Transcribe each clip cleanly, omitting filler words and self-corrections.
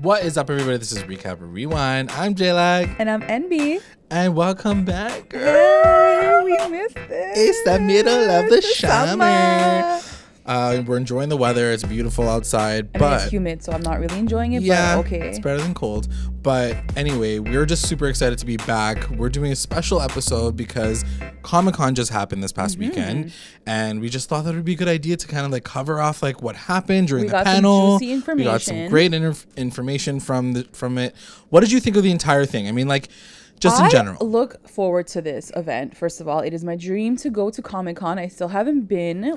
What is up, everybody? This is Recap or Rewind. I'm JLAG. And I'm NB. And welcome back, girl. Hey, we missed it. It's the middle of the summer. summer. We're enjoying the weather. It's beautiful outside. I mean, it's humid, so I'm not really enjoying it, yeah, but okay. It's better than cold. But anyway, we're just super excited to be back. We're doing a special episode because COMICCON just happened this past weekend. And we just thought that it would be a good idea to kind of like cover off like what happened during the panel. Some juicy information. We got some great information from it. What did you think of the entire thing? I mean, like, just in general. I look forward to this event. First of all, it is my dream to go to Comic-Con. I still haven't been.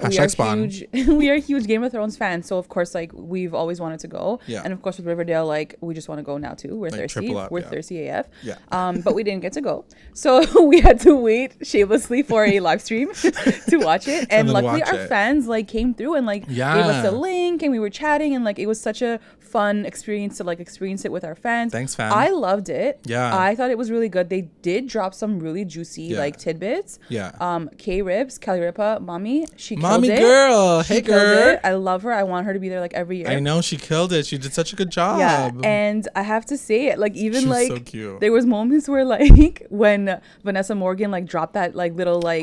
We are huge Game of Thrones fans, so of course, like, we've always wanted to go. Yeah. And of course, with Riverdale, like, we just want to go now too. We're like thirsty. We're thirsty AF. Yeah. But we didn't get to go, so we had to wait shamelessly for a live stream to watch it. And luckily, our fans like came through and like gave us a link, and we were chatting, and like it was such a fun experience to like experience it with our fans. Thanks, fam. I loved it. Yeah. I thought it was really good. They did drop some really juicy like tidbits. Yeah. K-Ribs, Kelly Ripa, mommy, she killed mommy it. girl. Hey girl. I love her. I want her to be there like every year. I know, she killed it. She did such a good job. Yeah. And I have to say it, like, even she was like so cute. There was moments where like when Vanessa Morgan like dropped that like little like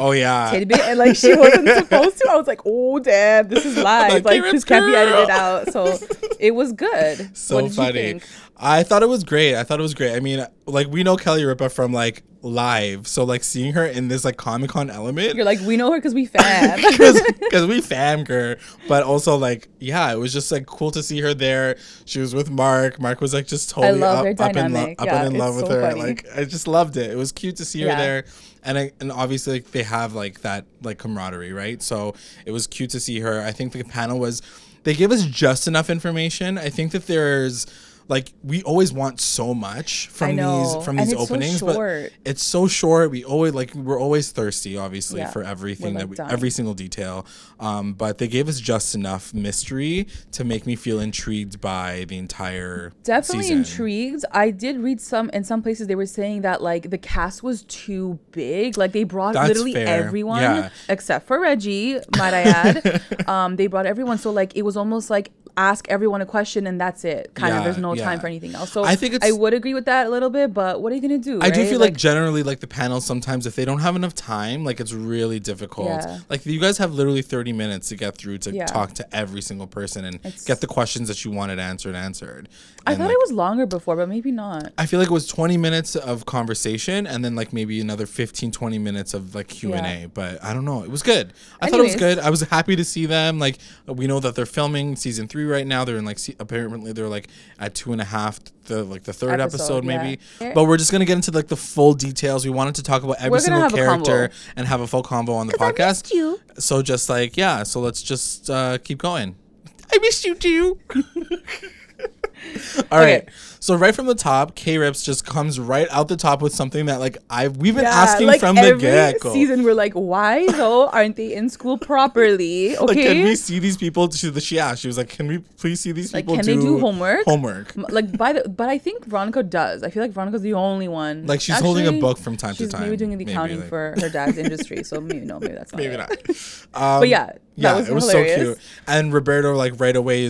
tidbit and like she wasn't supposed to. I was like, oh damn, this is live. Like this can't be edited out. So it was good. So what did funny. you think? I thought it was great. I mean, like, we know Kelly Ripa from like live, so like seeing her in this like Comic-Con element, you're like, we know her because we fam. because we fam her. But also like, yeah, it was just like cool to see her there. She was with Mark was like just totally up and in love with her. Funny. Like, I just loved it. It was cute to see her there. And obviously like, they have like that like camaraderie, right? So it was cute to see her. I think the panel they gave us just enough information. I think that there's like, we always want so much from these openings, but it's so short. We're always thirsty, obviously, for everything every single detail. But they gave us just enough mystery to make me feel intrigued by the entire season. Intrigued. I did read in some places they were saying that like the cast was too big. Like they brought literally everyone except for Reggie, might I add. They brought everyone, so like it was almost like ask everyone a question and that's it. There's no time for anything else. So I would agree with that a little bit, but what are you gonna do? I do feel like generally like the panels sometimes if they don't have enough time, like it's really difficult. Like you guys have literally 30 minutes to get through to talk to every single person and get the questions that you wanted answered. I thought it was longer before, but maybe not. I feel like it was 20 minutes of conversation and then like maybe another 15-20 minutes of like Q&A, but I don't know. It was good. I thought it was good. I was happy to see them. Like, we know that they're filming season 3 right now. They're in like apparently they're like at 2.5 the third episode maybe. But we're just gonna get into like the full details. We wanted to talk about every single character and have a full convo on the podcast. I missed you. So just like so let's just keep going. I missed you too. All right. So right from the top, K-Rips just comes right out the top with something that like we've been asking like from the get-go. Season we're like, why though aren't they in school properly? Okay. Like, can we see these people? She was like, can we please see these people? Can they do homework? Like but I think Veronica does. I feel like Veronica's the only one. Like she's holding a book from time to time. She's maybe doing the accounting for her dad's industry. So maybe that's not. Maybe not. But yeah. It was hilarious. So cute. And Roberto like right away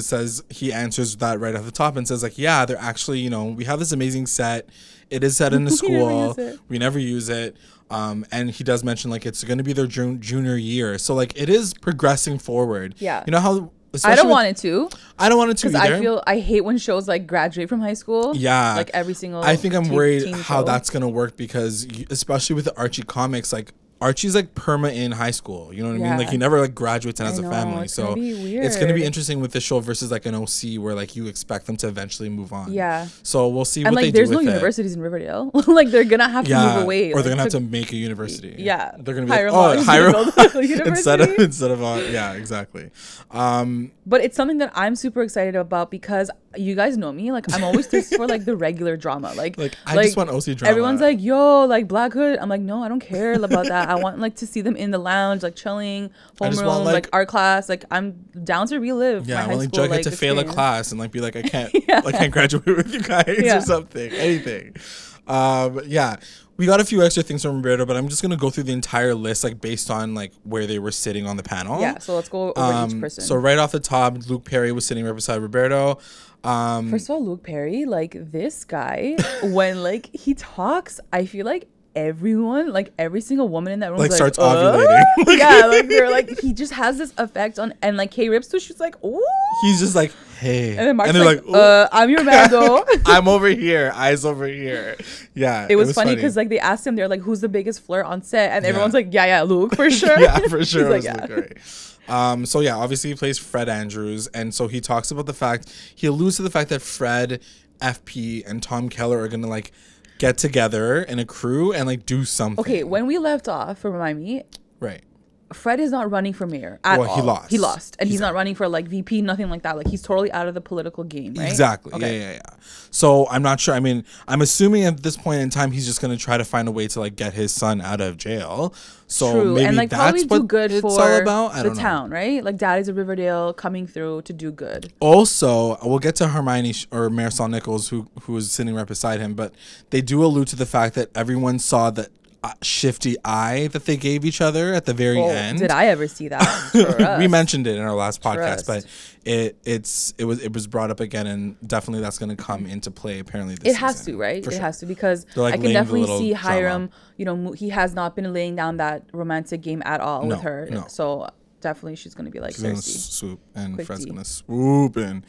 he answers that right at the top and says like, yeah, they're actually, we have this amazing set. It is set in the school. We never use it. And he does mention like it's going to be their junior year. So like it is progressing forward. Yeah. You know how I don't want it to either. I hate when shows like graduate from high school. Yeah. Like every single I think I'm worried how that's going to work because especially with the Archie comics, like Archie's like perma in high school, you know what I mean? Like he never like graduates and has a family, so it's gonna be interesting with the show versus like an OC where like you expect them to eventually move on. Yeah. So we'll see what they do with it. And like there's no universities in Riverdale. Like they're gonna have to move away, or they're gonna have to make a university. Yeah. They're gonna be hire instead of exactly. But it's something that I'm super excited about because you guys know me, like I'm always thirsty for like the regular drama, like I just want OC drama. Everyone's like, yo, like Black Hood. I'm like, no, I don't care about that. I want like to see them in the lounge, like chilling, homeroom, like art class. Like I'm down to relive. Yeah, I want like Jughead to fail a class and like be like, I can't graduate with you guys or something, anything. we got a few extra things from Roberto, but I'm just gonna go through the entire list, like based on like where they were sitting on the panel. Yeah, so let's go over each person. So right off the top, Luke Perry was sitting right beside Roberto. First of all, Luke Perry, like this guy, when like he talks, I feel like everyone, like every single woman in that room, like starts ovulating. Yeah, like they're like, he just has this effect on, and like K Rips too, she's like, ooh. He's just like, hey, and then Mark's like, I'm your man though. I'm over here, eyes over here. Yeah, it was funny because like they asked him, they're like, who's the biggest flirt on set, and everyone's like, yeah, Luke for sure. Yeah, for sure. He's like, yeah. So yeah, obviously he plays Fred Andrews, and so he talks about the fact, he alludes to the fact that Fred, FP, and Tom Keller are gonna like get together in a crew and like do something. Okay, when we left off, remind me. Right. Fred is not running for mayor at all. He lost. And he's not running for like VP, nothing like that. Like he's totally out of the political game, right? Exactly. Okay. Yeah. So I'm not sure. I mean, I'm assuming at this point in time, he's just going to try to find a way to like get his son out of jail. So true. Maybe and like that's probably what do good it's for all about. the town, right? Like Daddy's of Riverdale coming through to do good. Also, we'll get to Hermione or Marisol Nichols, who was sitting right beside him, but they do allude to the fact that everyone saw that shifty eye that they gave each other at the very end. Did I ever see that? We mentioned it in our last podcast, but it was brought up again, and definitely that's going to come into play apparently this season. It has to, right? For it sure. has to, because like I can definitely see drama. Hiram, you know, he has not been laying down that romantic game at all with her. No. So definitely she's going to be like she's going to thirsty. swoop, and Quick Fred's tea. going to swoop in.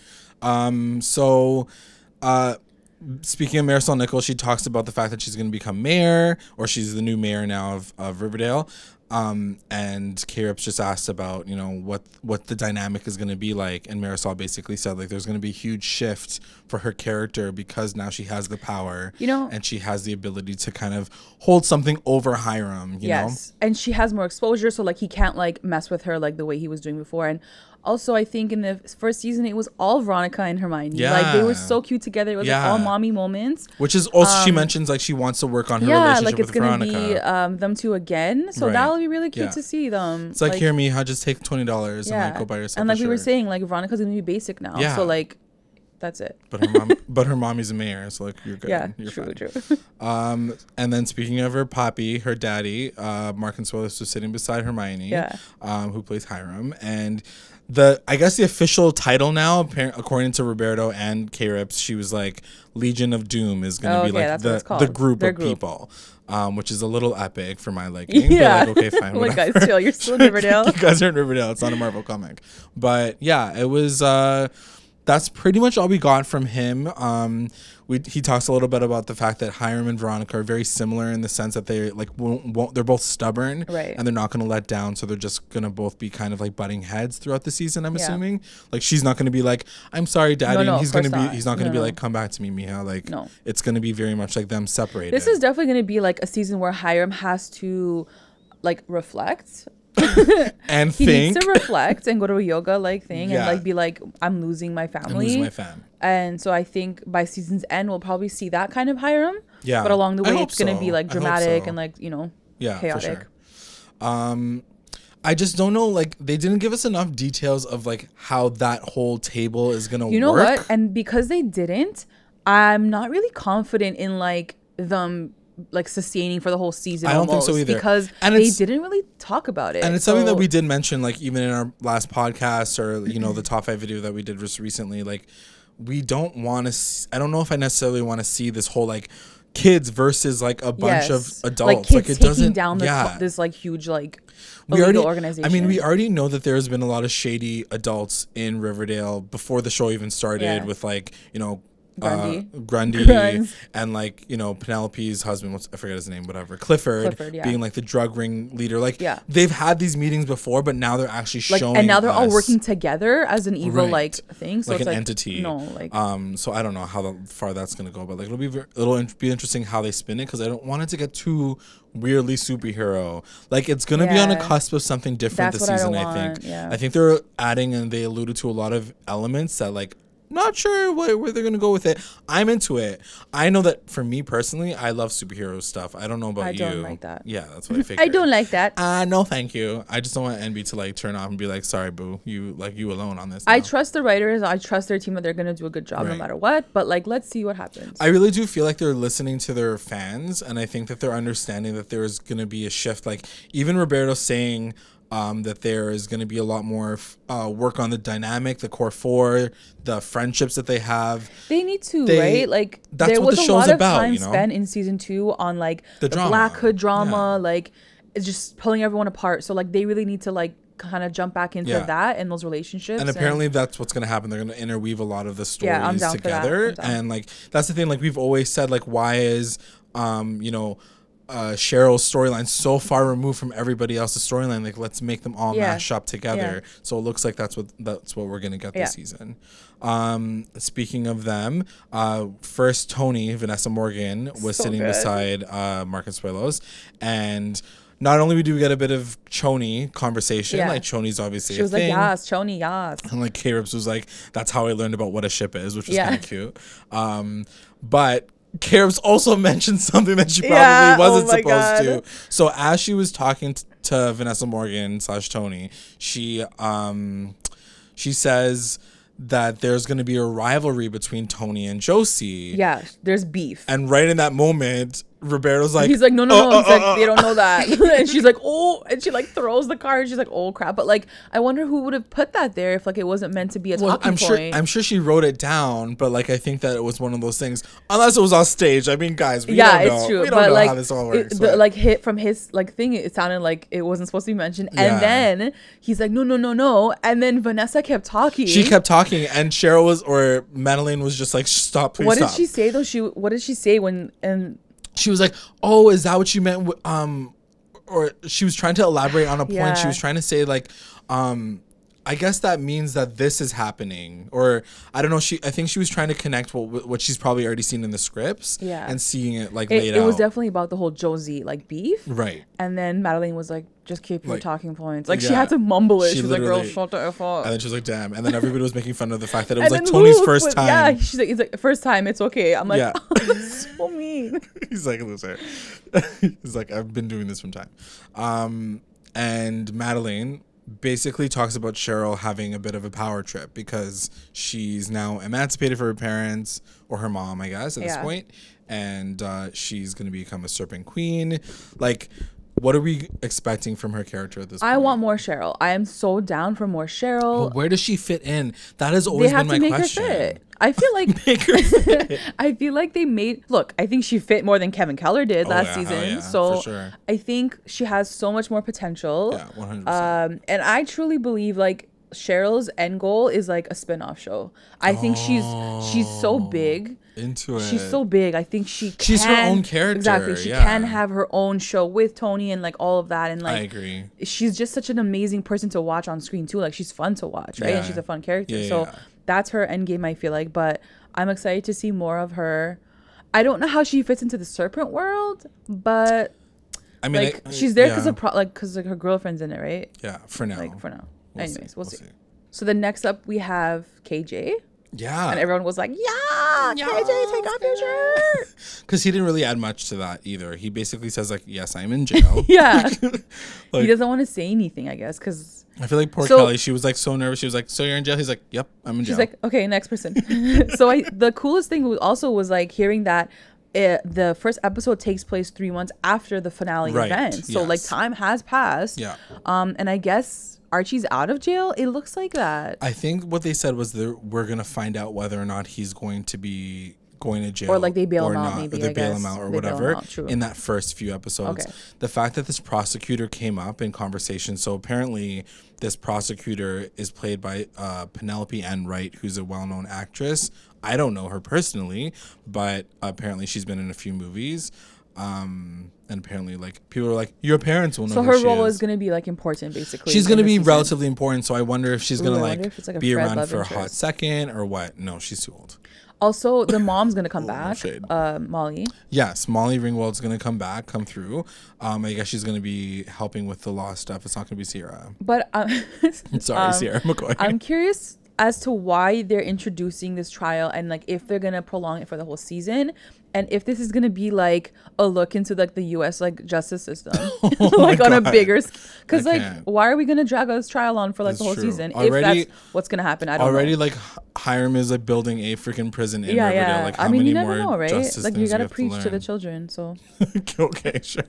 Speaking of Marisol Nichols, she talks about the fact that she's going to become mayor, or she's the new mayor now of Riverdale. And K-Rips just asked about, you know, what the dynamic is going to be like. And Marisol basically said, like, there's going to be a huge shift for her character because now she has the power, you know, and she has the ability to kind of hold something over Hiram, you know? And she has more exposure. So, like, he can't, like, mess with her like the way he was doing before. And also, I think in the first season, it was all Veronica and Hermione. Yeah. Like, they were so cute together. It was like all mommy moments. Which is also, she mentions, like, she wants to work on her relationship with Veronica. Yeah, like, it's going to be them two again. So that'll be really cute to see them. It's like, here, Mija, just take $20 and, like, go buy yourself and, like, a shirt. we were saying, like, Veronica's going to be basic now. Yeah. So, like, that's it. But her mommy's a mayor, so, like, you're good. Yeah, you're true. And then speaking of her papi, her daddy, Mark Consuelos was sitting beside Hermione, who plays Hiram. And I guess the official title now, according to Roberto and K-Rips, she was like Legion of Doom is going to be like the group of people, which is a little epic for my liking. Yeah. But like, okay, fine. Like, guys, chill. You're still in Riverdale. You guys are in Riverdale. It's not a Marvel comic. But yeah, it was... that's pretty much all we got from him. He talks a little bit about the fact that Hiram and Veronica are very similar in the sense that they like won't they're both stubborn, right? And they're not going to let down, so they're just going to both be kind of like butting heads throughout the season. I'm assuming, like, she's not going to be like, "I'm sorry, Daddy," and he's not going to be like, "Come back to me, Mija." Like, it's going to be very much like them separated. This is definitely going to be like a season where Hiram has to like reflect. And he needs to reflect and go to a yoga like thing and like be like, I'm losing my family. I'm losing my fam. And so I think by season's end we'll probably see that kind of Hiram. Yeah. But along the way it's gonna be like dramatic and like, you know, chaotic. For sure. I just don't know, like, they didn't give us enough details of like how that whole table is gonna work. You know what? And because they didn't, I'm not really confident in like them like sustaining for the whole season. I don't think so either, because they didn't really talk about it. And it's something that we did mention, like even in our last podcast, or you know, the top 5 video that we did just recently. Like, we don't want to. I don't know if I necessarily want to see this whole like kids versus like a bunch of adults. Like kids it taking down this like huge like illegal organization. I mean, we already know that there's been a lot of shady adults in Riverdale before the show even started, with like, you know, Grundy and like, you know, Penelope's husband, I forget his name, whatever, Clifford being like the drug ring leader. Like, they've had these meetings before, but now they're actually like, showing, and now they're all working together as an evil like thing, so like it's an like, entity. No, like so I don't know how far that's gonna go, but like it'll be interesting how they spin it, because I don't want it to get too weirdly superhero. Like, it's gonna be on a cusp of something different this season. I think they're adding, and they alluded to a lot of elements that like not sure where they're gonna go with it. I'm into it. I know that for me personally, I love superhero stuff. I don't know about you. I don't like that. Yeah, that's what I figured. I don't like that. No, thank you. I just don't want NB to like turn off and be like, sorry, boo, you alone on this. I trust the writers. I trust their team that they're gonna do a good job no matter what. But like, let's see what happens. I really do feel like they're listening to their fans, and I think that they're understanding that there's gonna be a shift. Like even Roberto saying. That there is going to be a lot more work on the dynamic, the core four, the friendships that they have. They need to, right? Like that's there what was the a show's lot of about, time spent in season 2 on like the Black Hood drama, like it's just pulling everyone apart. So like they really need to like kind of jump back into that and those relationships. And apparently that's what's going to happen. They're going to interweave a lot of the stories together. And like that's the thing. Like we've always said, like why is Cheryl's storyline so far removed from everybody else's storyline? Like let's make them all mash up together. So it looks like that's what we're gonna get this season. Speaking of them, first Tony, Vanessa Morgan, was sitting beside Mark Consuelos, and not only do we get a bit of Choni conversation, like Choni's obviously she was thing. like, yes, Choni, yes. And like K-Rips was like, that's how I learned about what a ship is, which was kind of cute. But K-Rips also mentioned something that she probably wasn't supposed to. So as she was talking to Vanessa Morgan / Tony, she says that there's going to be a rivalry between Tony and Josie. Yeah, there's beef. And right in that moment, Roberto's like, he's like, no. He's like, they don't know that. And she's like, oh, and she like throws the card. She's like, oh crap. But like, I wonder who would have put that there if like it wasn't meant to be a talking point. I'm sure she wrote it down, but like I think that it was one of those things. Unless it was on stage. I mean, guys, we don't know. It's true. We don't know how this all works. Like hit from his like thing, it sounded like it wasn't supposed to be mentioned. And then he's like, no. And then Vanessa kept talking. She kept talking, and Madelaine was just like, stop, please. What did she say though? What did she say when she was like, oh, is that what you meant? Or she was trying to elaborate on a point. Yeah. She was trying to say like, I guess that means that this is happening. Or I don't know. I think she was trying to connect what she's probably already seen in the scripts. Yeah. And seeing it like laid out. It was definitely about the whole Josie like beef. Right. And then Madelaine was like, just keep your talking points. Like she had to mumble it. She was like, girl, shut the F up. And then she was like, damn. And then everybody was making fun of the fact that it was like Tony's first time. Yeah. She's like, it's like first time. It's okay. I'm like, oh, that's so mean. He's like, loser. He's like, I've been doing this from time. And Madelaine basically talks about Cheryl having a bit of a power trip because she's now emancipated from her parents, or her mom, I guess, at this point. And she's going to become a Serpent Queen. Like, what are we expecting from her character at this point? I want more Cheryl. I am so down for more Cheryl. But where does she fit in? That has always been my question. Her fit. I feel like I feel like they made I think she fit more than Kevin Keller did last season. So for sure. I think she has so much more potential. Yeah, 100%. And I truly believe like Cheryl's end goal is like a spin-off show. I think she's so big. Into it. She's so big. I think she's her own character. Exactly. She can have her own show with Tony and like all of that. And like I agree. She's just such an amazing person to watch on screen too. Like she's fun to watch, right? And she's a fun character. So that's her end game, I feel like. But I'm excited to see more of her. I don't know how she fits into the Serpent world, but I mean, like she's there because her girlfriend's in it, right? Yeah, for now. Anyways, we'll see. So the next up we have KJ. Yeah. And everyone was like, KJ, take off your shirt. Because he didn't really add much to that either. He basically says like, yes, I'm in jail. Yeah. He doesn't want to say anything, I guess, because I feel like poor Kelly, she was like so nervous. She was like, so you're in jail? He's like, yep, I'm in jail. She's like, okay, next person. So the coolest thing also was like hearing that the first episode takes place 3 months after the finale event. So like time has passed. Yeah. And I guess Archie's out of jail. It looks like that. I think what they said was we're going to find out whether or not he's going to be going to jail, or like they bail him out, maybe, or they bail him out or whatever in that first few episodes. Okay. The fact that this prosecutor came up in conversation, so apparently this prosecutor is played by Penelope Ann Wright, who's a well-known actress. I don't know her personally, but apparently she's been in a few movies. And apparently, like, people are like, your parents will know. So her role is going to be like important, basically. She's going to be relatively important. So I wonder if she's going to like be around for a hot second or what. No, she's too old. Also, the mom's going to come back, Molly. Yes, Molly Ringwald's going to come through. I guess she's going to be helping with the law stuff. It's not going to be Sierra. But sorry, Sierra McCoy. I'm curious as to why they're introducing this trial and like if they're gonna prolong it for the whole season, and if this is gonna be like a look into like the U.S. like justice system, like on a bigger, because like why are we gonna drag this trial on for like the whole season if that's what's gonna happen? I don't know. Like Hiram is like building a freaking prison in Riverdale. Like, how many you never know, right? Like you gotta preach to the children. So okay, sure.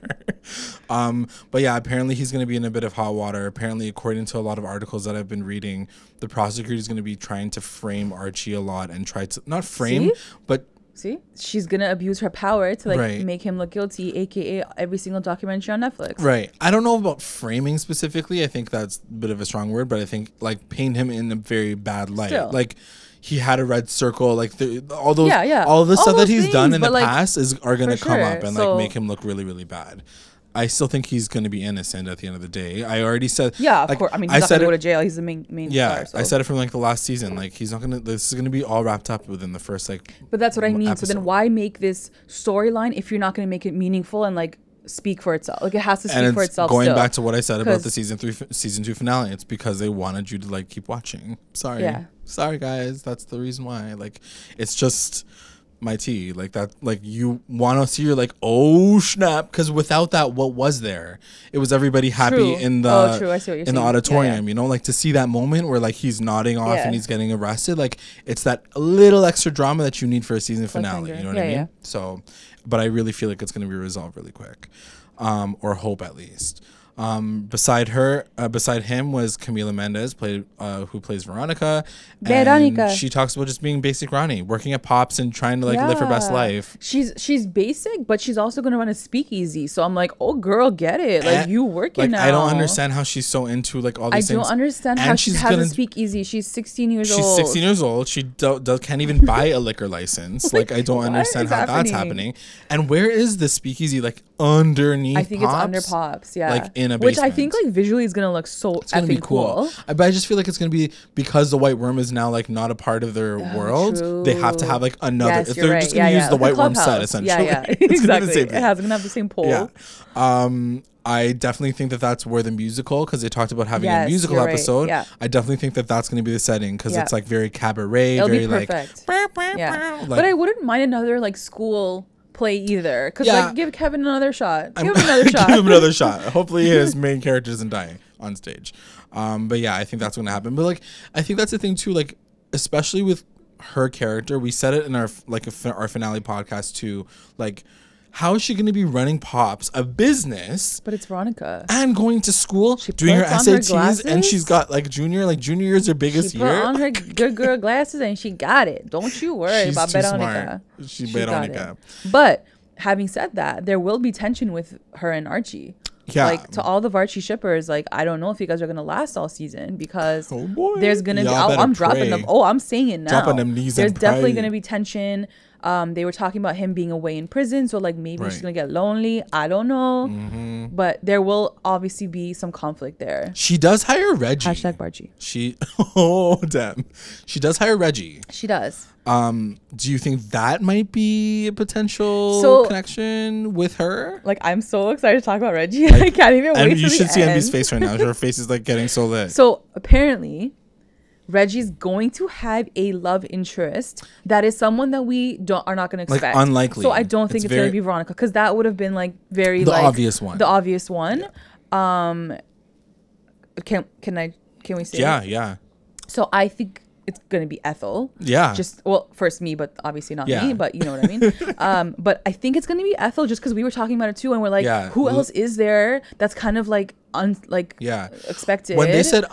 But yeah, apparently he's gonna be in a bit of hot water. Apparently, according to a lot of articles that I've been reading, the prosecutor is gonna be trying to frame Archie a lot and try to not frame, but. See, she's gonna abuse her power to like make him look guilty, aka every single documentary on Netflix. Right. I don't know about framing specifically. I think that's a bit of a strong word, but I think like paint him in a very bad light. Still. Like he had a red circle. Like all those, all the stuff that he's done in the past are gonna come up and like make him look really, really bad. I still think he's going to be innocent at the end of the day. I already said, of course. I mean, he's not going to go to jail. He's the main star. So. I said it from like the last season. Like he's not going to. This is going to be all wrapped up within the first like. But that's what I mean. Episode. So then, why make this storyline if you're not going to make it meaningful and like speak for itself? Like it has to speak for itself. Going back to what I said about the season 2 finale, it's because they wanted you to like keep watching. Sorry guys, that's the reason why. Like it's just. My tea, like that, like you want to see, you're like, oh snap, because without that, what was there? It was everybody happy in the I see what you're saying. auditorium, you know, like to see that moment where like he's nodding off and he's getting arrested, like it's that little extra drama that you need for a season finale. You know what I mean? Yeah. So, but I really feel like it's going to be resolved really quick, or hope at least. Beside him was Camila Mendez, who plays Veronica. And she talks about just being basic Ronnie, working at Pops and trying to like live her best life. She's basic, but she's also gonna run a speakeasy. So I'm like, oh girl, get it. Like you working now. I don't understand how she's so into like all these things. I don't understand how she has a speakeasy. She's 16 years old. She's 16 years old. She can't even buy a liquor license. Like I don't understand how that's happening. And where is the speakeasy? Like underneath I think Pops? It's under Pops, yeah. Like in a basement. Which I think like visually is gonna look so effing cool. But I just feel like it's gonna be because the White Worm is now like not a part of their world. True. They have to have like another. If they're just gonna use the White Worm set, essentially. Yeah, exactly. It has gonna have the same pole. Yeah. I definitely think that that's where the musical, because they talked about having a musical episode. Right. Yeah. I definitely think that that's going to be the setting because it's like very cabaret, it'll very be perfect. Like, but I wouldn't mind another like school play either, because like give Kevin another shot. Give him another shot. Hopefully his main character doesn't die on stage. But yeah, I think that's going to happen. But like I think that's the thing too, like especially with her character, we said it in our our finale podcast too, like how is she going to be running Pops, a business? But it's Veronica. And going to school, doing her SATs, and she's got like junior year's her biggest year. She put on her good girl glasses and she got it. Don't you worry about Veronica. She's Veronica. But having said that, there will be tension with her and Archie. Yeah. Like to all the VARCHIE shippers, like I don't know if you guys are gonna last all season because there's gonna be. I'm dropping them. Oh, I'm saying it now. Dropping them knees. There's definitely gonna be tension. They were talking about him being away in prison, so like maybe she's gonna get lonely. I don't know, but there will obviously be some conflict there. She does hire Reggie. #VARCHIE. She damn. She does hire Reggie. She does. Do you think that might be a potential connection with her? Like I'm so excited to talk about Reggie. Like, I can't even wait. And you should see Envy's face right now. Her face is like getting so lit. So apparently, Reggie's going to have a love interest that is someone that we are not going to expect. Like unlikely. So I don't think it's going to be Veronica, because that would have been like very the obvious one. The obvious one. Yeah. Can we say? Yeah. So I think it's going to be Ethel. Yeah. First me, but obviously not me, but you know what I mean? But I think it's going to be Ethel just because we were talking about it too. And we're like, who else is there that's kind of like, expected? When they said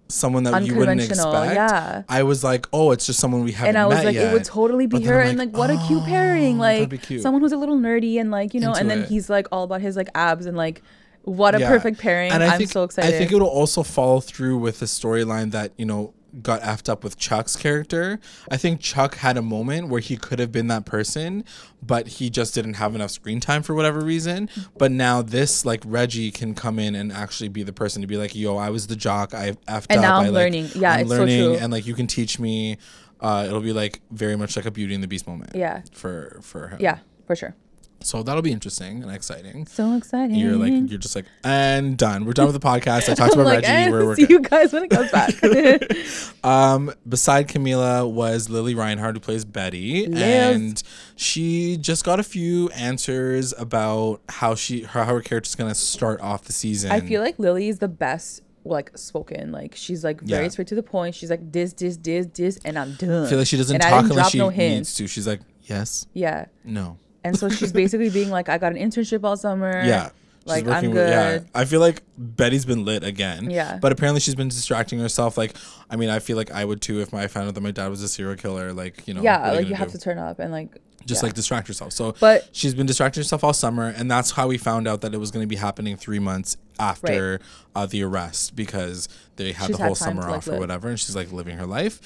someone that you wouldn't expect, I was like, oh, it's just someone we haven't met yet. And I was like, it would totally be her. And like, what a cute pairing. Like someone who's a little nerdy and like, you know, and then he's like all about his like abs and like, what a perfect pairing. And I'm so excited. I think it'll also follow through with the storyline that, you know, got effed up with Chuck's character. I think Chuck had a moment where he could have been that person, but he just didn't have enough screen time for whatever reason. But now this, like, Reggie can come in and actually be the person to be like, yo, I was the jock, I effed up. And now I'm learning. Yeah, I'm learning, so true. And like, you can teach me. It'll be like very much like a Beauty and the Beast moment. Yeah. For him. Yeah, for sure. So that'll be interesting and exciting. So exciting. You're just like, and done. We're done with the podcast. I talked about like, Reggie. We're see you guys when it comes back. Beside Camila was Lili Reinhart, who plays Betty. Liz. And she just got a few answers about how her character's going to start off the season. I feel like Lily is the best like spoken, like she's like very straight to the point. She's like this, and I'm done. I feel like she doesn't talk unless she needs to. She's like, yes, no. And so she's basically being like, I got an internship all summer. Yeah. Like, I'm good. I feel like Betty's been lit again. Yeah. But apparently she's been distracting herself. Like, I mean, I feel like I would too if I found out that my dad was a serial killer. Like, you know. Yeah, like you have to turn up and like. Just like distract herself. So but she's been distracting herself all summer. And that's how we found out that it was going to be happening 3 months after the arrest, because they had the whole summer off or whatever. And she's like living her life.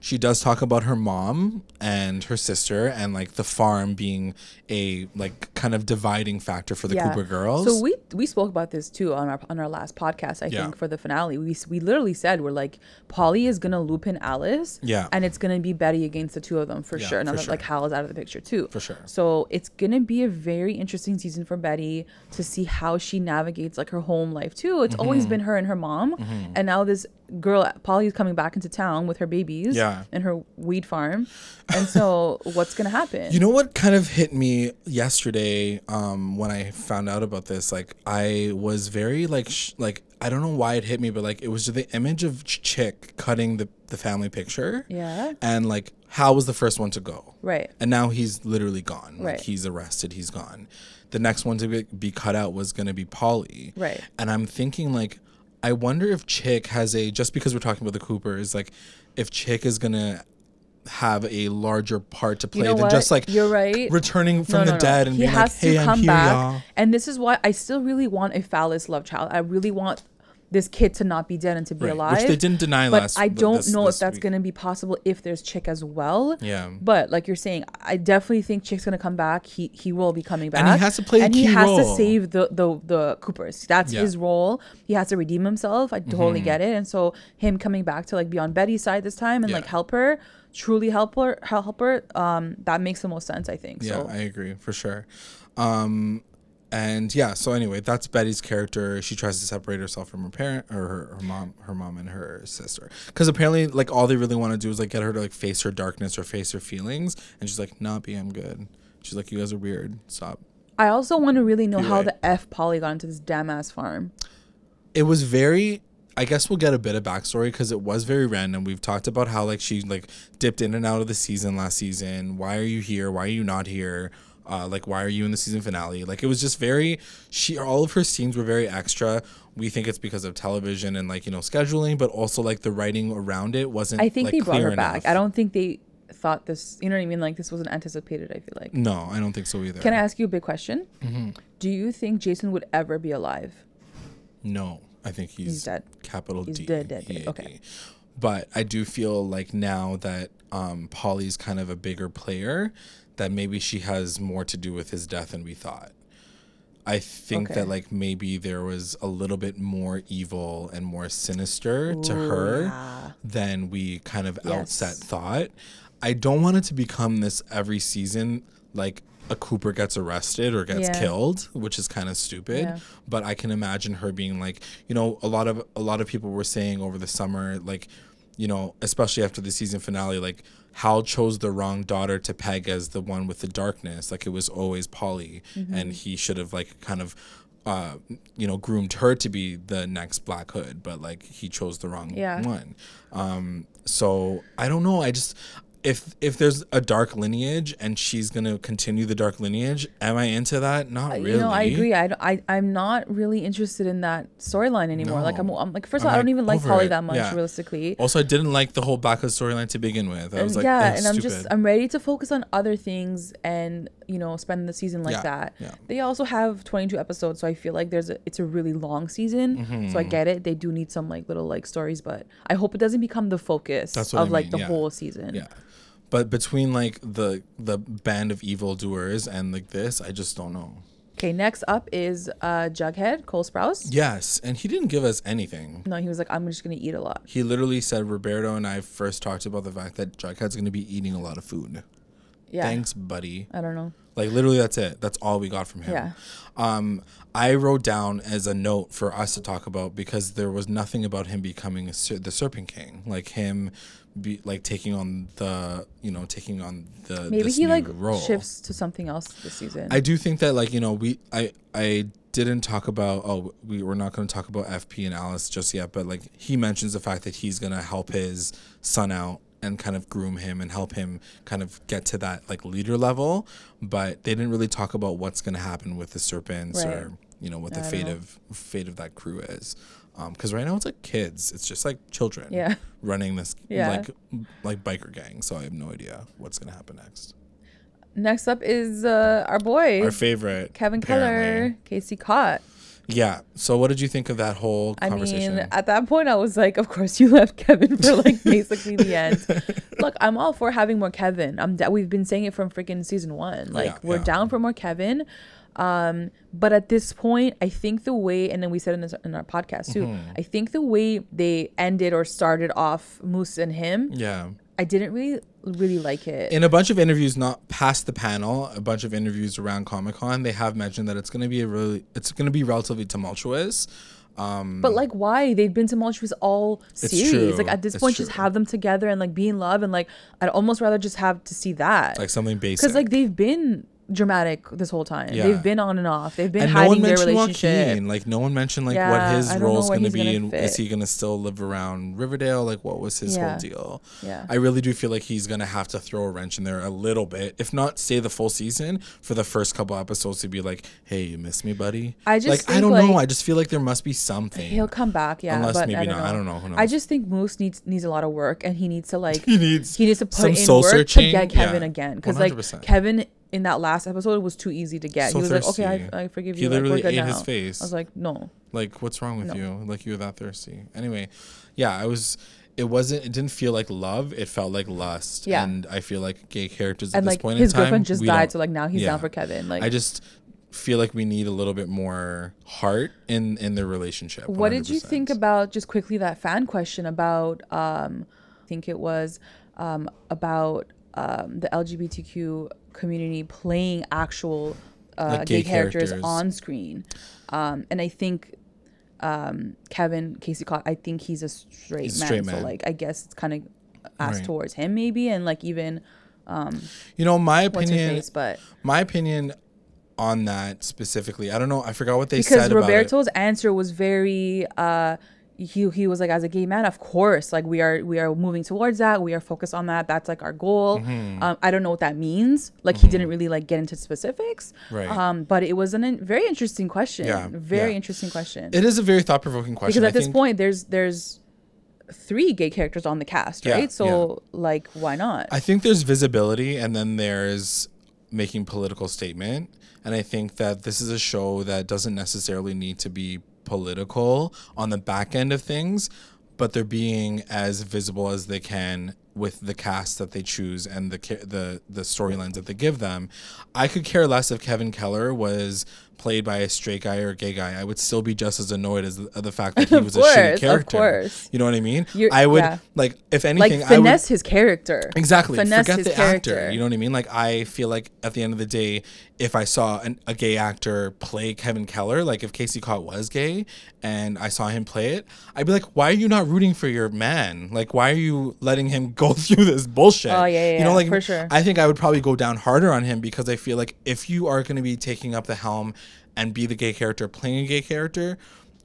She does talk about her mom and her sister and like the farm being a like kind of dividing factor for the Cooper girls. So we spoke about this too on our last podcast, I think, for the finale. We literally said we're like, Polly is gonna loop in Alice, and it's gonna be Betty against the two of them for sure. Now that like Hal is out of the picture too, for sure. So it's gonna be a very interesting season for Betty to see how she navigates like her home life too. It's always been her and her mom, and now this girl Polly is coming back into town with her babies and her weed farm, and so what's gonna happen? You know what kind of hit me yesterday when I found out about this? Like I was very like I don't know why it hit me, but like it was just the image of Chick cutting the family picture, and like Hal was the first one to go, and now he's literally gone. Like he's arrested, he's gone. The next one to be cut out was gonna be Polly, and I'm thinking like, I wonder if Chick has just because we're talking about the Coopers, like if Chick is gonna have a larger part to play than just like returning from the dead and being like, hey, I'm here, y'all. And this is why I still really want a phallus love child. I really want this kid to not be dead and to be alive, which they didn't deny but I don't know if that's going to be possible if there's Chick as well. But like you're saying, I definitely think Chick's going to come back. He will be coming back, and he has to play a key role. And he has to save the Coopers. That's his role. He has to redeem himself. I totally get it. And so him coming back to like be on Betty's side this time and like help her, truly help her, that makes the most sense, I think. Yeah, I agree for sure. And yeah, so anyway, that's Betty's character. She tries to separate herself from her parent or her mom and her sister, because apparently like all they really want to do is like get her to like face her darkness or face her feelings, and she's like, nah, B, I'm good. She's like, you guys are weird, stop. I also want to really know how the F Polly got into this damn ass farm. It was very, I guess we'll get a bit of backstory because it was very random. We've talked about how like she like dipped in and out of the season last season. Why are you here? Why are you not here? Like, why are you in the season finale? Like, it was just very, all of her scenes were very extra. We think it's because of television and like, you know, scheduling, but also like the writing around it wasn't, I think like, they brought her enough. back. I don't think they thought this, you know what I mean? Like, this wasn't anticipated, I feel like. No, I don't think so either. Can I ask you a big question? Do you think Jason would ever be alive? No, I think he's dead. Capital he's D. Dead. Okay. But I do feel like now that Polly's kind of a bigger player, that maybe she has more to do with his death than we thought. I think that like maybe there was a little bit more evil and more sinister to her than we kind of outset thought. I don't want it to become this every season, like a Cooper gets arrested or gets killed, which is kind of stupid. But I can imagine her being like, you know, a lot of people were saying over the summer, like, you know, especially after the season finale, like Hal chose the wrong daughter to peg as the one with the darkness. Like it was always Polly, and he should have like kind of, you know, groomed her to be the next Black Hood, but like he chose the wrong one. So I don't know. I just, if there's a dark lineage and she's gonna continue the dark lineage, am I into that? Not really. You know, I agree. I'm not really interested in that storyline anymore. No. Like I'm like, first of all, I don't even like Polly that much, realistically. Also, I didn't like the whole Black Hood storyline to begin with. I was like, and I'm ready to focus on other things and, you know, spend the season like that. They also have 22 episodes, so I feel like it's a really long season. So I get it. They do need some like little like stories, but I hope it doesn't become the focus of like the whole season. But between like the band of evildoers and like this, I just don't know. Okay, next up is Jughead, Cole Sprouse. Yes, and he didn't give us anything. No, he was like, I'm just going to eat a lot. He literally said, Roberto and I first talked about the fact that Jughead's going to be eating a lot of food. thanks, buddy. I don't know. Like, literally, that's it. That's all we got from him. Yeah. I wrote down as a note for us to talk about, because there was nothing about him becoming the Serpent King. Like, him taking on the maybe he role. Shifts to something else this season. I do think that, like, I didn't talk about, we're not going to talk about FP and Alice just yet, but like, he mentions the fact that he's going to help his son out and kind of groom him and help him kind of get to that like leader level, but they didn't really talk about what's going to happen with the Serpents, right, or what the fate of that crew is, because right now it's like kids, it's just like children running this like biker gang, so I have no idea what's going to happen next. Next up is our boy, our favorite, Kevin Keller, Casey Cott. Yeah. So what did you think of that whole conversation? I mean, at that point, I was like, of course you left Kevin for like basically the end. Look, I'm all for having more Kevin. We've been saying it from freaking season 1. Like, we're down for more Kevin. But at this point, I think the way, and then we said in our podcast too, I think the way they ended or started off Moose and him, I didn't really like it. In a bunch of interviews, not past the panel, a bunch of interviews around Comic-Con, they have mentioned that it's going to be relatively tumultuous. But like, why? They've been tumultuous all series. Like, at this point, just have them together and like be in love, and like, I'd almost rather just have to see that, like something basic, because like they've been dramatic this whole time. They've been on and off. They've been hiding their relationship. Joaquin. Like, no one mentioned like what his role is going to be, and is he going to still live around Riverdale? Like, what was his whole deal? I really do feel like he's going to have to throw a wrench in there a little bit, if not stay the full season, for the first couple episodes to be like, hey, you miss me, buddy? I don't know. I just feel like there must be something. He'll come back, unless but maybe not. I don't know. Who knows? I just think Moose needs a lot of work, and he needs to like he needs to put in work to get Kevin again, because like Kevin in that last episode, it was too easy to get. He was thirsty. Like, okay, I forgive you. He literally like, we're good ate now. his face. I was like, no. Like, what's wrong with you? Like, you were that thirsty. Anyway, it didn't feel like love. It felt like lust. Yeah. And I feel like gay characters at this point in time. His girlfriend just died, so like now he's down for Kevin. Like, I just feel like we need a little bit more heart in their relationship. 100%. What did you think about, just quickly, that fan question about, I think it was about the LGBTQ community playing actual like gay characters on screen, and I think Kevin Casey Cott, I think he's a straight man, so like I guess it's kind of asked towards him maybe, and like even my opinion on that specifically, I don't know, I forgot what they said about it. Because Roberto's answer was very he was like, as a gay man, of course, like we are moving towards that, we are focused on that, that's like our goal. I don't know what that means, like he didn't really like get into specifics, but it was a very interesting question. Interesting question. It is a very thought-provoking question, because at this point there's 3 gay characters on the cast, right? So like, why not? I think there's visibility, and then there's making political statement, and I think that this is a show that doesn't necessarily need to be political on the back end of things, but they're being as visible as they can with the cast that they choose and the storylines that they give them. I could care less if Kevin Keller was played by a straight guy or a gay guy. I would still be just as annoyed as the fact that he was a shitty character. Of course. You know what I mean? I would like, if anything, like, finesse his character. Exactly. Forget the actor. You know what I mean? Like, I feel like at the end of the day, if I saw a gay actor play Kevin Keller, like if Casey Cott was gay and I saw him play it, I'd be like, why are you not rooting for your man? Like, why are you letting him go through this bullshit? Oh, yeah, you know, like, for sure. I think I would probably go down harder on him, because I feel like if you are going to be taking up the helm and be the gay character playing a gay character,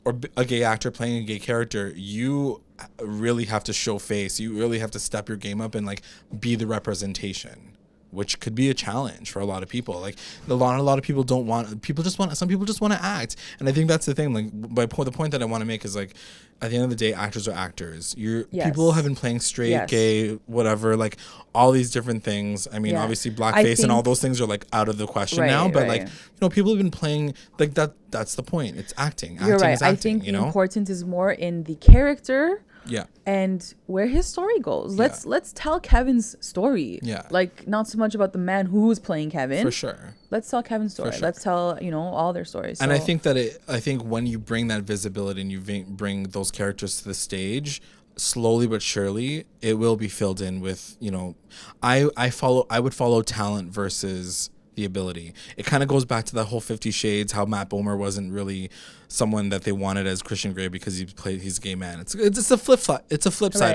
or a gay actor playing a gay character, you really have to show face. You really have to step your game up and like be the representation, which could be a challenge for a lot of people. Like, a lot of people don't want, some people just want to act. And I think that's the thing. Like, the point that I want to make is, like, at the end of the day, actors are actors. People have been playing straight, gay, whatever, like all these different things. I mean, obviously blackface and all those things are like out of the question now, but like, you know, people have been playing like that. That's the point. It's acting. You're right. Is acting, I think the importance is more in the character. Yeah. And where his story goes. Let's tell Kevin's story. Yeah. Like, not so much about the man who's playing Kevin. For sure. Let's tell Kevin's story. Sure. Let's tell, all their stories. And I think that when you bring that visibility and you bring those characters to the stage, slowly but surely it will be filled in with, you know, I would follow talent versus the ability. It kind of goes back to that whole 50 Shades, how Matt Bomer wasn't really someone that they wanted as Christian Grey because he's a gay man. It's a flip side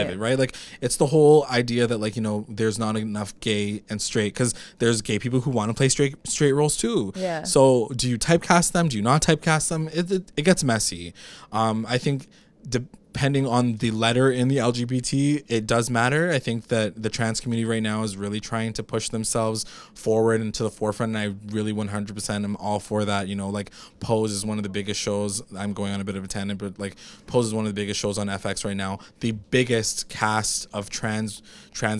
of it, right? Like, it's the whole idea that, like, you know, there's not enough gay and straight, because there's gay people who want to play straight roles too. Yeah. So do you typecast them? Do you not typecast them? It gets messy. I think depending on the letter in the LGBT, it does matter. I think that the trans community right now is really trying to push themselves forward into the forefront, and I really 100% am all for that. You know, like, Pose is one of the biggest shows. I'm going on a bit of a tangent, but like, Pose is one of the biggest shows on FX right now. The biggest cast of trans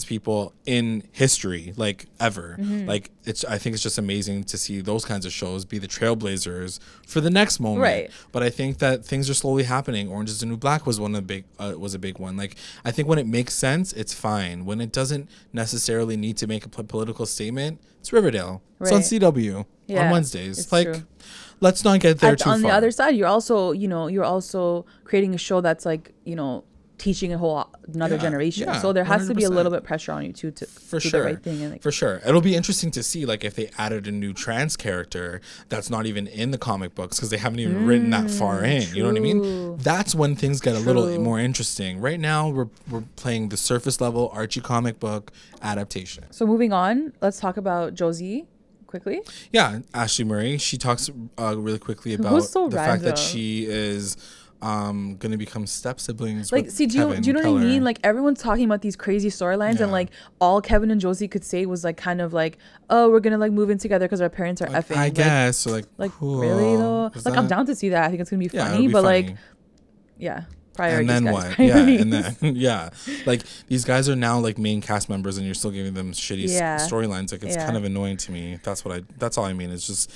people in history, like, ever. Like, I think it's just amazing to see those kinds of shows be the trailblazers for the next moment. Right. But I think that things are slowly happening. Orange is the New Black was one of the was a big one. Like, I think when it makes sense, it's fine. When it doesn't necessarily need to make a political statement, it's Riverdale. Right. It's on CW on Wednesdays. It's like, true. Let's not get there too far. On the other side, you're also creating a show that's, like, you know, teaching another generation. Yeah, so there has 100%. To be a little bit pressure on you too to do the right thing. And, like, for sure. It'll be interesting to see, like, if they added a new trans character that's not even in the comic books, because they haven't even written that far in. True. You know what I mean? That's when things get a little more interesting. Right now, we're playing the surface level Archie comic book adaptation. So moving on, let's talk about Josie quickly. Yeah, Ashley Murray. She talks really quickly about the fact that she is gonna become step siblings. Like, see, do you know what I mean? Like, everyone's talking about these crazy storylines, and like, all Kevin and Josie could say was, like, kind of like, oh, we're gonna, like, move in together because our parents are effing. I guess. So, like cool. Really though? Like, I'm down to see that. I think it's gonna be funny, but funny. Like, yeah. Priorities, and then guys. What? Priorities. Yeah, and then yeah, like, these guys are now, like, main cast members, and you're still giving them shitty storylines. Like, it's kind of annoying to me. That's all I mean. It's just,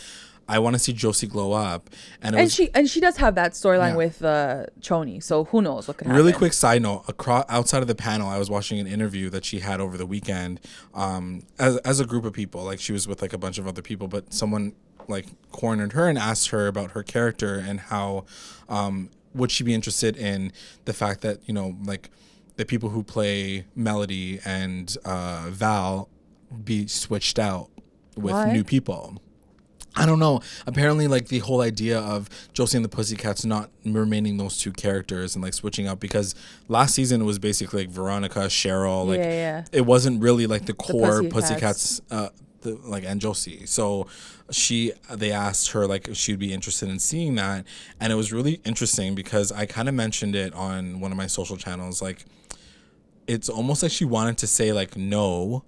I want to see Josie glow up, and she does have that storyline with Choni. So who knows what could happen. Really quick side note: outside of the panel, I was watching an interview that she had over the weekend, as a group of people. Like, she was with, like, a bunch of other people, but someone, like, cornered her and asked her about her character and how would she be interested in the fact that, you know, like, the people who play Melody and Val be switched out with new people. I don't know. Apparently, like, the whole idea of Josie and the Pussycats not remaining those two characters and, like, switching up, because last season it was basically, like, Veronica, Cheryl, like, it wasn't really, like, the core Pussycats, like, and Josie. So they asked her, like, if she'd be interested in seeing that, and it was really interesting because I kind of mentioned it on one of my social channels. Like, it's almost like she wanted to say, like, no,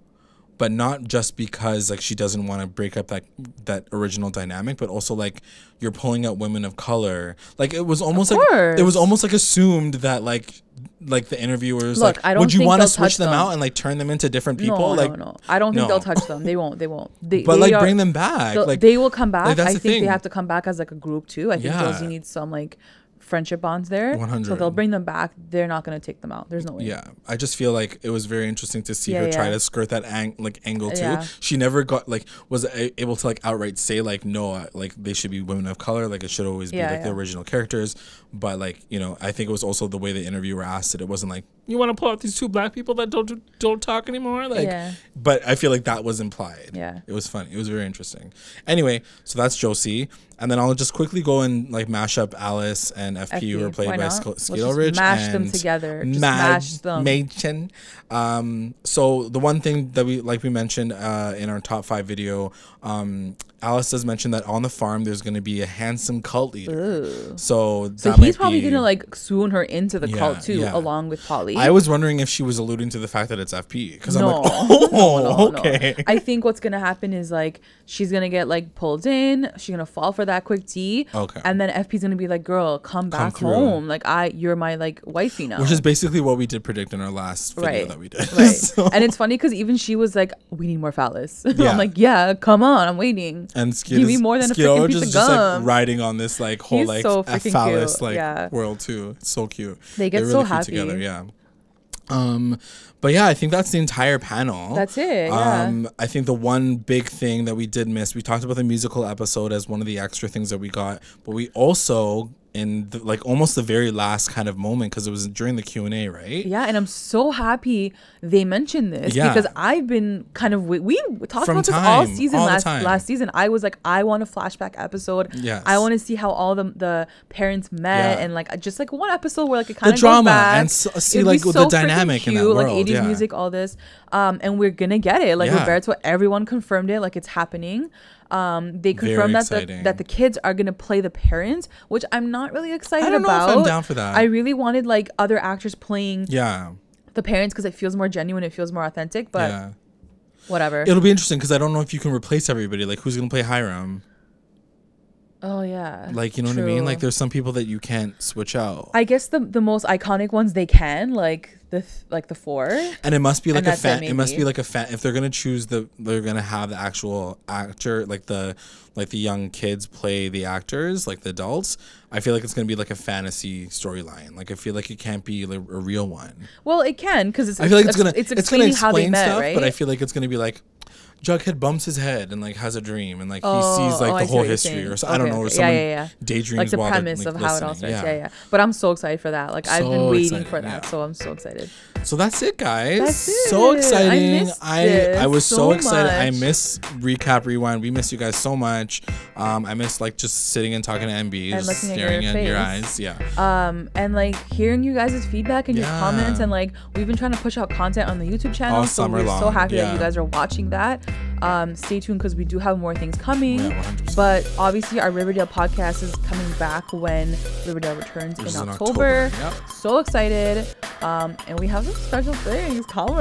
but not just because, like, she doesn't want to break up that original dynamic, but also, like, you're pulling out women of color. Like, it was almost like assumed that, like the interviewers, look, like, would you want to switch them out and, like, turn them into different people? No. I don't think they'll touch them. They won't. But like, bring them back. Like, they will come back. Like, I think they have to come back as, like, a group too. I think Josie needs some, like, friendship bonds there. 100. So they'll bring them back. They're not going to take them out. There's no way. Yeah, I just feel like it was very interesting to see her try to skirt that angle too. She never was able to, like, outright say, like, no, like, they should be women of color. Like, it should always be the original characters. But, like, you know, I think it was also the way the interviewer asked it. It wasn't like, you want to pull out these two black people that don't talk anymore, like. But I feel like that was implied. Yeah, it was funny. It was very interesting. Anyway, so that's Josie. And then I'll just quickly go and, like, mash up Alice and FP, who are played by Skeet Ulrich. Mash them together. Just mash them. Mädchen. So the one thing that we mentioned in our top 5 video, Alice does mention that on the farm there's going to be a handsome cult leader. Ooh. So he's probably going to, like, swoon her into the cult too, along with Polly. I was wondering if she was alluding to the fact that it's FP, because I'm like, okay. No. I think what's going to happen is, like, she's going to get, like, pulled in. She's going to fall for that quick tea. Okay. And then FP's going to be like, girl, come back home. Like, you're my, like, wifey now. Which is basically what we did predict in our last video that we did. Right. So. And it's funny because even she was like, we need more phallus. Yeah. I'm like, yeah, come on, I'm waiting. And give me more than a freaking piece of gum. Just, like, riding on this, like, whole, he's like, so phallus, like, world too. It's so cute. They get really so happy together. Yeah. But yeah, I think that's the entire panel. That's it. Yeah. I think the one big thing that we did miss, we talked about the musical episode as one of the extra things that we got, but we also in like almost the very last kind of moment, because it was during the Q&A, right? Yeah, and I'm so happy they mentioned this because I've been kind of we talked about this all season last season. I was like, I want a flashback episode. Yes. I want to see how all the parents met and like just like one episode where like it kind of drama goes back. And see like so the dynamic cute, in that world, like 80s music, all this, and we're gonna get it. Like Roberto, everyone confirmed it, like it's happening. They confirmed that the kids are gonna play the parents, which I'm not really excited about. I don't know if I'm down for that. I really wanted like other actors playing the parents because it feels more genuine, it feels more authentic, but whatever. It'll be interesting because I don't know if you can replace everybody. Like, who's gonna play Hiram? Oh yeah, like, you know what I mean? Like, there's some people that you can't switch out. I guess the most iconic ones they can, like the 4. And it must be like a fan. It must be like a fan. If they're gonna choose they're gonna have the actual actor, like the young kids play the actors, like the adults. I feel like it's gonna be like a fantasy storyline. Like, I feel like it can't be like a real one. Well, it can, because I feel like it's gonna explain how they met, stuff, right? but I feel like it's gonna be like Jughead bumps his head and like has a dream and like he sees like the whole history or so, I don't know, or someone daydreams like the while premise like, of how it all starts. But I'm so excited for that. Like, I've been waiting for that, so I'm so excited. So that's it, guys. That's it. So exciting. I was so excited. Much. I miss Recap Rewind. We miss you guys so much. I miss like just sitting and talking to MB and just staring at your eyes. And like hearing you guys' feedback and your comments, and like we've been trying to push out content on the YouTube channel, all so summer we're long. So happy that you guys are watching that. Stay tuned because we do have more things coming. But obviously our Riverdale podcast is coming back when Riverdale returns in October. So excited. And we have some special things coming.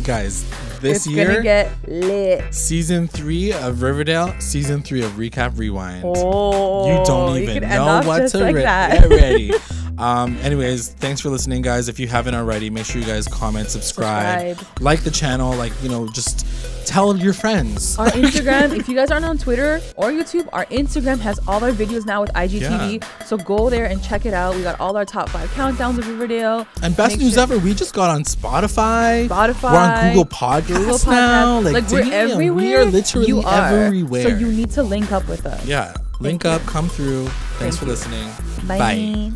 Guys, this year gonna get lit. Season 3 of Riverdale, Season 3 of Recap Rewind. You don't even know what to get ready. Anyways, thanks for listening, guys. If you haven't already, make sure you guys comment, subscribe, like the channel, like, you know, just tell your friends. Our Instagram, if you guys aren't on Twitter or YouTube, our Instagram has all our videos now with IGTV. So go there and check it out. We got all our top 5 countdowns of Riverdale. And best news ever, we just got on Spotify. We're on Google Podcasts now. Like we're everywhere. We are literally everywhere. So you need to link up with us. Link up, come through. Thanks for listening. Bye.